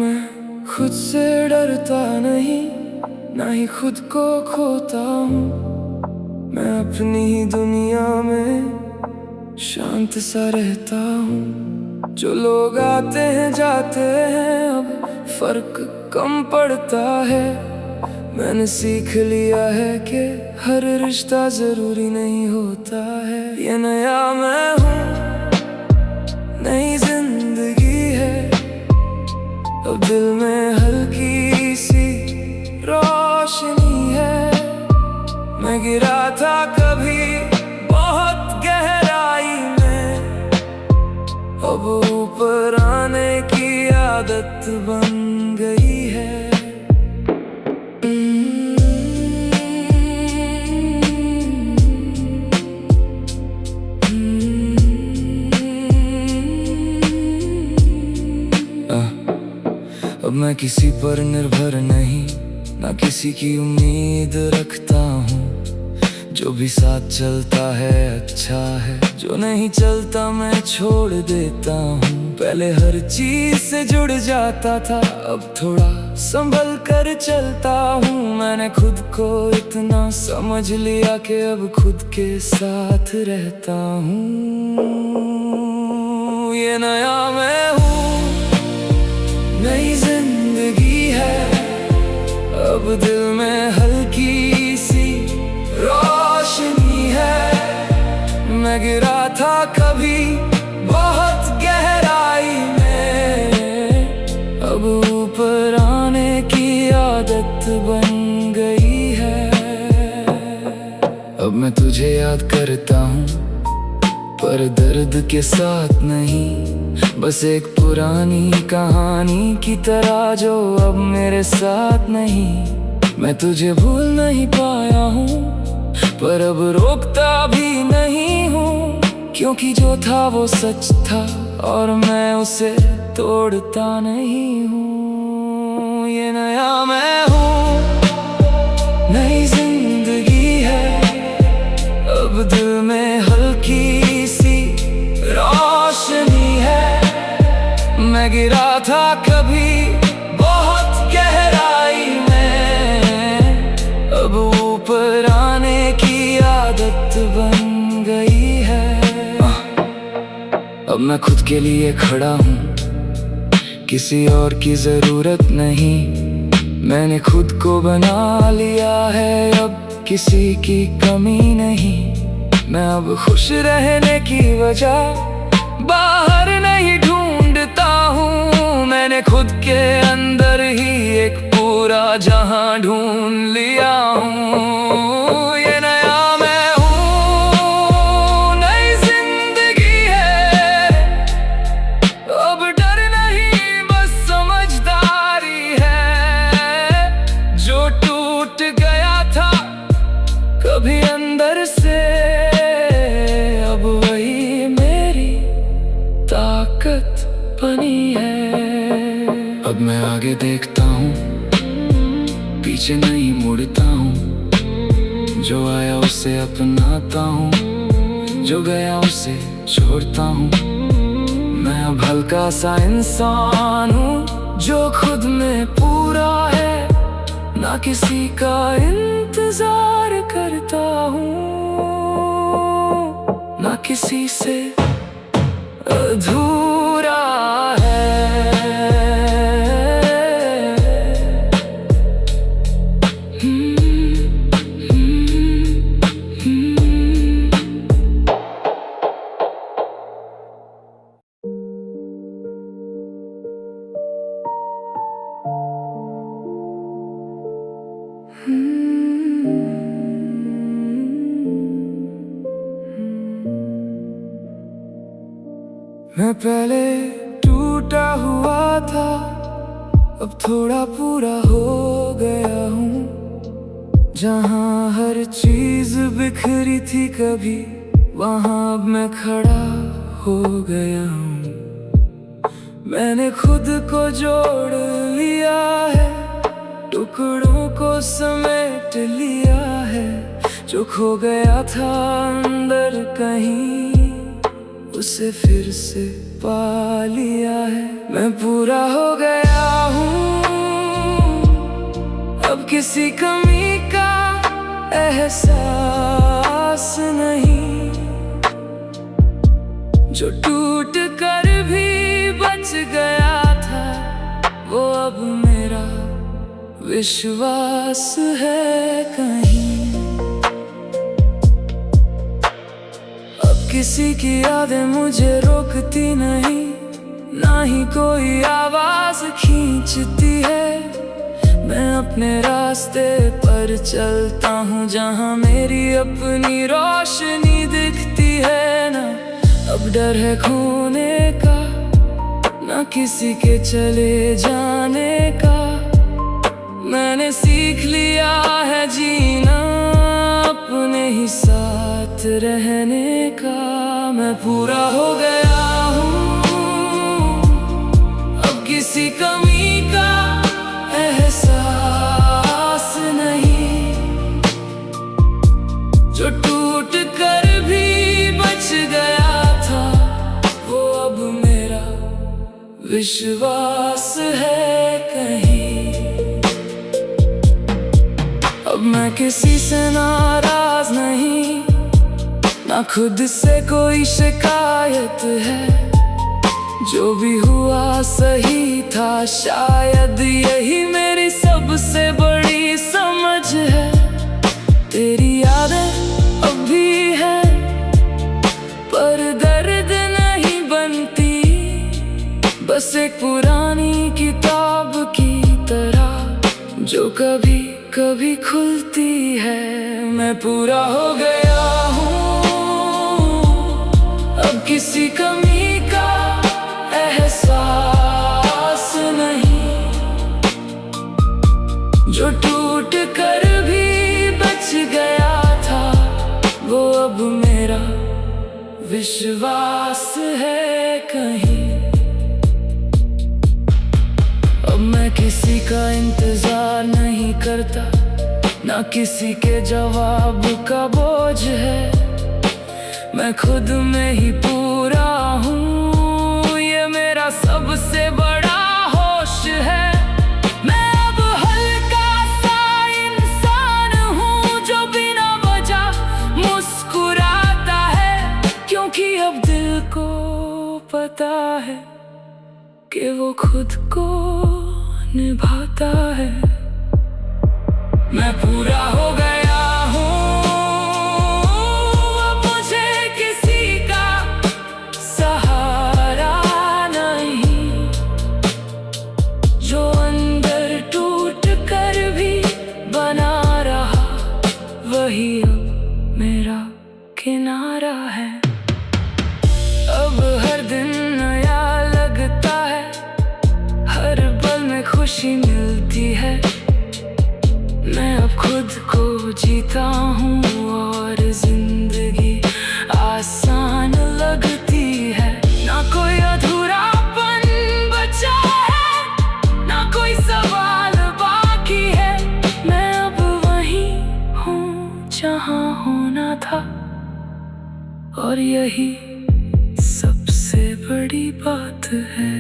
मैं खुद से डरता नहीं, ना ही खुद को खोता हूँ। मैं अपनी ही दुनिया में शांत सा रहता हूँ। जो लोग आते हैं जाते हैं, अब फर्क कम पड़ता है। मैंने सीख लिया है कि हर रिश्ता जरूरी नहीं होता है। ये नया मैं हूँ, नई जिंदगी है। अब दिल में हल्की सी रोशनी है। मैं गिरा था कभी बहुत गहराई में, अब ऊपर आने की आदत बन गई है। अब मैं किसी पर निर्भर नहीं, ना किसी की उम्मीद रखता हूँ। जो भी साथ चलता है अच्छा है, जो नहीं चलता मैं छोड़ देता हूँ। पहले हर चीज से जुड़ जाता था, अब थोड़ा संभल कर चलता हूँ। मैंने खुद को इतना समझ लिया कि अब खुद के साथ रहता हूँ। ये नया मैं हूँ, नई जिंदगी है। अब दिल में हल्की सी रोशनी है। मैं गिरा था कभी बहुत गहराई में, अब ऊपर आने की आदत बन गई है। अब मैं तुझे याद करता हूँ, पर दर्द के साथ नहीं। बस एक पुरानी कहानी की तरह जो अब मेरे साथ नहीं। मैं तुझे भूल नहीं पाया हूँ, पर अब रोकता भी नहीं हूँ। क्योंकि जो था वो सच था, और मैं उसे तोड़ता नहीं हूँ। ये नया मैं हूँ, नई जिंदगी है। अब दिल में हल्की सी रोशनी है। मैं गिरा था कभी बहुत गहराई में, अब ऊपर आने की आदत बन गई है। अब मैं खुद के लिए खड़ा हूँ, किसी और की जरूरत नहीं। मैंने खुद को बना लिया है, अब किसी की कमी नहीं। मैं अब खुश रहने की वजह बाहर नहीं ढूंढता हूँ। मैंने खुद के अंदर ही एक पूरा जहां ढूंढ लिया हूँ। ये नया मैं हूँ, नई जिंदगी है। अब डर नहीं बस समझदारी है। जो टूट गया था कभी अंदर से, अब वही मेरी ताकत बनी है। अब मैं आगे देखता हूँ, पीछे नहीं मुड़ता हूँ। जो आया उसे अपनाता हूँ, जो गया उसे छोड़ता हूँ। मैं अब हल्का सा इंसान हूँ, जो खुद में पूरा है। ना किसी का इंतजार करता हूँ, ना किसी से अधूरा है। मैं पहले टूटा हुआ था, अब थोड़ा पूरा हो गया हूँ। जहाँ हर चीज बिखरी थी कभी, वहाँ अब मैं खड़ा हो गया हूँ। मैंने खुद को जोड़ लिया है, टुकड़ों को समेट लिया है। जो खो गया था अंदर कहीं, उसे फिर से पा लिया है। मैं पूरा हो गया हूँ, किसी कमी का एहसास नहीं, जो टूट कर भी बच गया था वो अब मेरा विश्वास है कहीं। अब किसी की यादें मुझे रोकती नहीं, ना ही कोई आवाज खींचती है। मैं अपने रास्ते पर चलता हूँ जहाँ मेरी अपनी रोशनी दिखती है। ना अब डर है खोने का, ना किसी के चले जाने का। मैंने सीख लिया है जीना अपने ही साथ रहने का। मैं पूरा हो गया हूँ, अब किसी कमी का एहसास नहीं, जो टूट कर भी बच गया था वो अब मेरा विश्वास है कहीं। अब मैं किसी से नाराज नहीं, ना खुद से कोई शिकायत है। जो भी हुआ सही था, शायद यही मेरी सबसे बड़ी समझ है। तेरी यादें अब भी है, पर दर्द नहीं बनती, बस एक पुरानी किताब की तरह जो कभी कभी खुलती है। मैं पूरा हो गया हूँ, अब किसी कमी का एहसास नहीं, जो टूट कर भी बच गया था वो अब मेरा विश्वास है कहीं। अब मैं किसी का इंतजार नहीं करता, ना किसी के जवाब का बोझ है। मैं खुद में ही पूरा हूँ, ये मेरा सबसे बड़ा होश है। मैं अब हल्का सा इंसान हूँ, जो बिना वजह मुस्कुराता है, क्योंकि अब दिल को पता है कि वो खुद को निभाता है। मैं पूरा हो गया हूँ, अब मुझे किसी का सहारा नहीं, जो अंदर टूट कर भी बना रहा वही अब मेरा किनारा है। अब हर दिन नया लगता है, हर पल में खुशी मिलती है। मैं अब खुद को जीता हूँ और जिंदगी आसान लगती है। ना कोई अधूरापन बचा है, ना कोई सवाल बाकी है। मैं अब वहीं हूँ जहाँ होना था, और यही सबसे बड़ी बात है।